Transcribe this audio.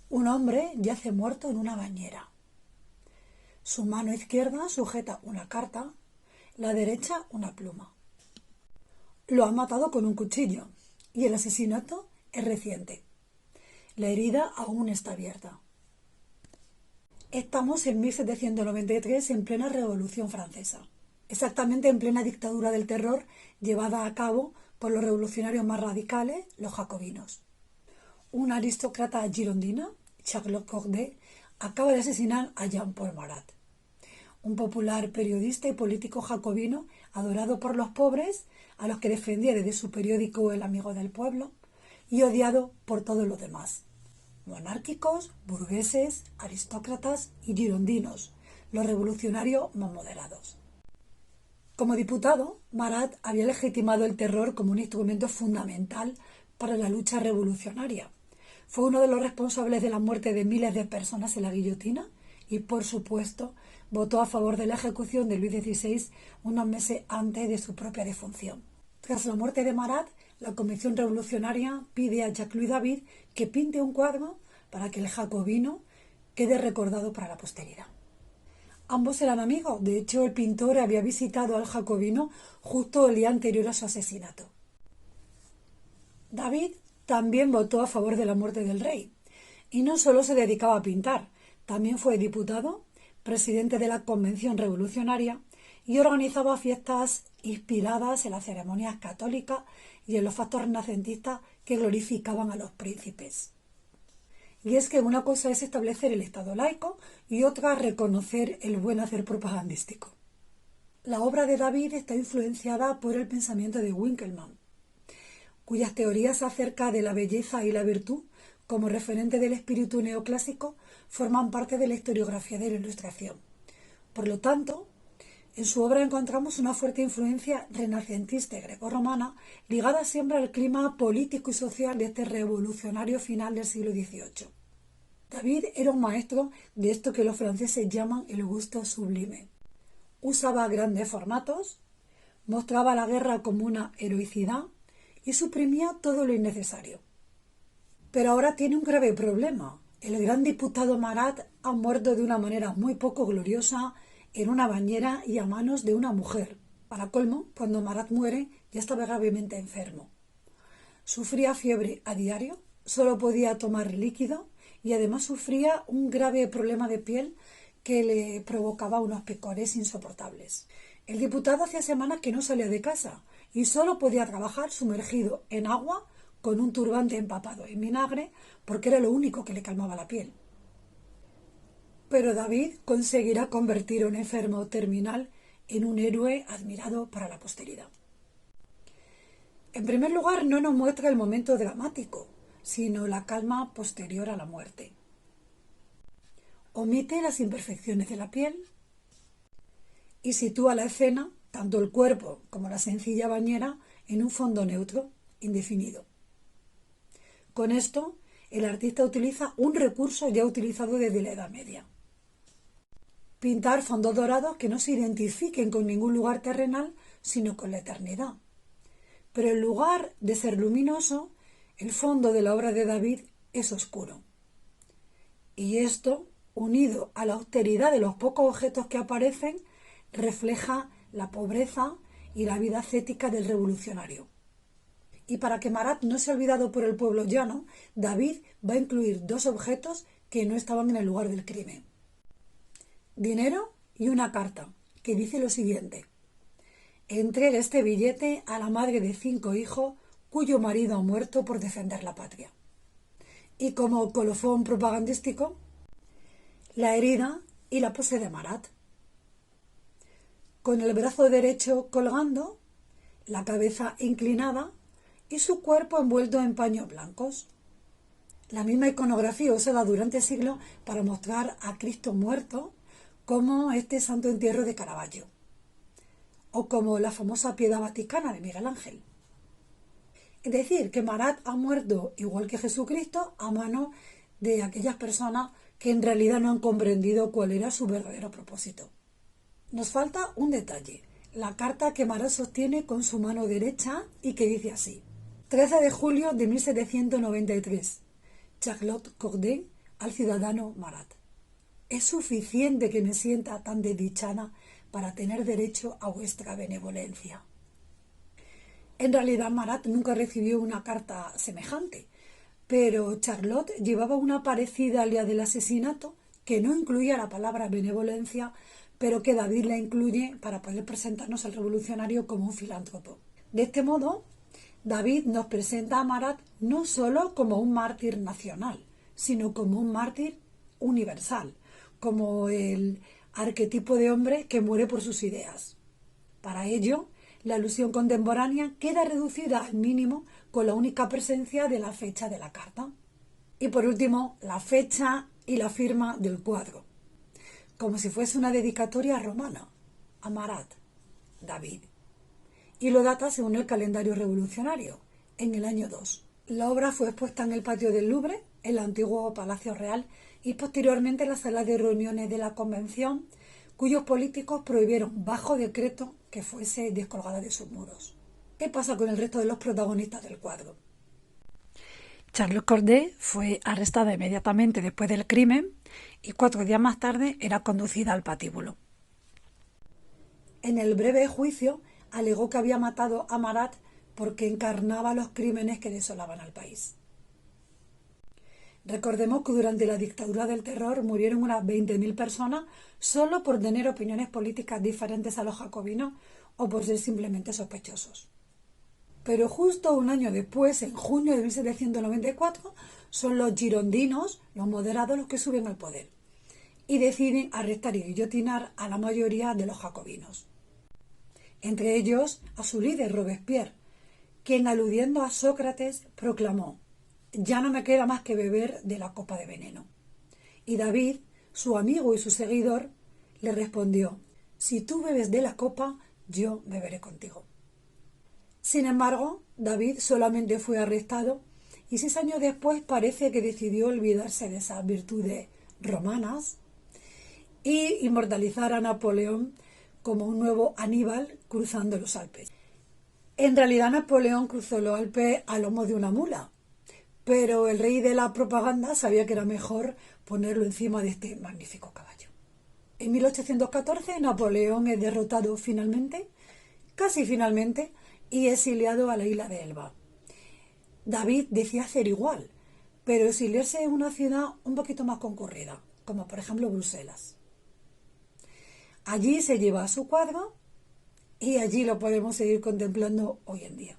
Un hombre yace muerto en una bañera. Su mano izquierda sujeta una carta, la derecha una pluma. Lo han matado con un cuchillo y el asesinato es reciente. La herida aún está abierta. Estamos en 1793 en plena Revolución Francesa, exactamente en plena dictadura del terror llevada a cabo por los revolucionarios más radicales, los jacobinos. Una aristócrata girondina, Charlotte Corday, acaba de asesinar a Jean-Paul Marat, un popular periodista y político jacobino adorado por los pobres, a los que defendía desde su periódico El Amigo del Pueblo, y odiado por todos los demás: monárquicos, burgueses, aristócratas y girondinos, los revolucionarios más moderados. Como diputado, Marat había legitimado el terror como un instrumento fundamental para la lucha revolucionaria. Fue uno de los responsables de la muerte de miles de personas en la guillotina y, por supuesto, votó a favor de la ejecución de Luis XVI unos meses antes de su propia defunción. Tras la muerte de Marat, la Convención Revolucionaria pide a Jacques-Louis David que pinte un cuadro para que el jacobino quede recordado para la posteridad. Ambos eran amigos. De hecho, el pintor había visitado al jacobino justo el día anterior a su asesinato. David también votó a favor de la muerte del rey. Y no solo se dedicaba a pintar, también fue diputado, presidente de la Convención Revolucionaria y organizaba fiestas inspiradas en las ceremonias católicas y en los factos renacentistas que glorificaban a los príncipes. Y es que una cosa es establecer el Estado laico y otra reconocer el buen hacer propagandístico. La obra de David está influenciada por el pensamiento de Winkelmann, cuyas teorías acerca de la belleza y la virtud, como referente del espíritu neoclásico, forman parte de la historiografía de la Ilustración. Por lo tanto, en su obra encontramos una fuerte influencia renacentista y grecorromana ligada siempre al clima político y social de este revolucionario final del siglo XVIII. David era un maestro de esto que los franceses llaman el gusto sublime. Usaba grandes formatos, mostraba la guerra como una heroicidad y suprimía todo lo innecesario. Pero ahora tiene un grave problema. El gran diputado Marat ha muerto de una manera muy poco gloriosa en una bañera y a manos de una mujer. Para colmo, cuando Marat muere, ya estaba gravemente enfermo. Sufría fiebre a diario, solo podía tomar líquido y además sufría un grave problema de piel que le provocaba unos picores insoportables. El diputado hacía semanas que no salía de casa y solo podía trabajar sumergido en agua con un turbante empapado en vinagre porque era lo único que le calmaba la piel. Pero David conseguirá convertir a un enfermo terminal en un héroe admirado para la posteridad. En primer lugar, no nos muestra el momento dramático, sino la calma posterior a la muerte. Omite las imperfecciones de la piel y sitúa la escena, tanto el cuerpo como la sencilla bañera, en un fondo neutro, indefinido. Con esto, el artista utiliza un recurso ya utilizado desde la Edad Media: pintar fondos dorados que no se identifiquen con ningún lugar terrenal, sino con la eternidad. Pero en lugar de ser luminoso, el fondo de la obra de David es oscuro. Y esto, unido a la austeridad de los pocos objetos que aparecen, refleja la pobreza y la vida ascética del revolucionario. Y para que Marat no sea olvidado por el pueblo llano, David va a incluir dos objetos que no estaban en el lugar del crimen: dinero y una carta, que dice lo siguiente: entrega este billete a la madre de 5 hijos cuyo marido ha muerto por defender la patria. Y como colofón propagandístico, la herida y la pose de Marat, con el brazo derecho colgando, la cabeza inclinada y su cuerpo envuelto en paños blancos. La misma iconografía usada durante siglos para mostrar a Cristo muerto, como este Santo Entierro de Caravaggio, o como la famosa Piedad Vaticana de Miguel Ángel. Es decir, que Marat ha muerto, igual que Jesucristo, a mano de aquellas personas que en realidad no han comprendido cuál era su verdadero propósito. Nos falta un detalle: la carta que Marat sostiene con su mano derecha y que dice así: 13 de julio de 1793. Charlotte Corday al ciudadano Marat: «Es suficiente que me sienta tan desdichada para tener derecho a vuestra benevolencia». En realidad Marat nunca recibió una carta semejante, pero Charlotte llevaba una parecida al día del asesinato que no incluía la palabra benevolencia, pero que David la incluye para poder presentarnos al revolucionario como un filántropo. De este modo, David nos presenta a Marat no solo como un mártir nacional, sino como un mártir universal, como el arquetipo de hombre que muere por sus ideas. Para ello, la alusión contemporánea queda reducida al mínimo con la única presencia de la fecha de la carta. Y por último, la fecha y la firma del cuadro, como si fuese una dedicatoria romana a Marat, David. Y lo data según el calendario revolucionario, en el año 2. La obra fue expuesta en el patio del Louvre, el antiguo Palacio Real, y posteriormente en la sala de reuniones de la Convención, cuyos políticos prohibieron bajo decreto que fuese descolgada de sus muros. ¿Qué pasa con el resto de los protagonistas del cuadro? Charlotte Corday fue arrestada inmediatamente después del crimen y 4 días más tarde era conducida al patíbulo. En el breve juicio alegó que había matado a Marat porque encarnaba los crímenes que desolaban al país. Recordemos que durante la dictadura del terror murieron unas 20.000 personas solo por tener opiniones políticas diferentes a los jacobinos o por ser simplemente sospechosos. Pero justo un año después, en junio de 1794, son los girondinos, los moderados, los que suben al poder y deciden arrestar y guillotinar a la mayoría de los jacobinos. Entre ellos a su líder Robespierre, quien aludiendo a Sócrates proclamó: «Ya no me queda más que beber de la copa de veneno». Y David, su amigo y su seguidor, le respondió: «Si tú bebes de la copa, yo beberé contigo». Sin embargo, David solamente fue arrestado y 6 años después parece que decidió olvidarse de esas virtudes romanas y inmortalizar a Napoleón como un nuevo Aníbal cruzando los Alpes. En realidad Napoleón cruzó los Alpes a lomo de una mula, pero el rey de la propaganda sabía que era mejor ponerlo encima de este magnífico caballo. En 1814 Napoleón es derrotado finalmente, casi finalmente, y exiliado a la isla de Elba. David decía hacer igual, pero exiliarse en una ciudad un poquito más concurrida, como por ejemplo Bruselas. Allí se lleva su cuadro y allí lo podemos seguir contemplando hoy en día.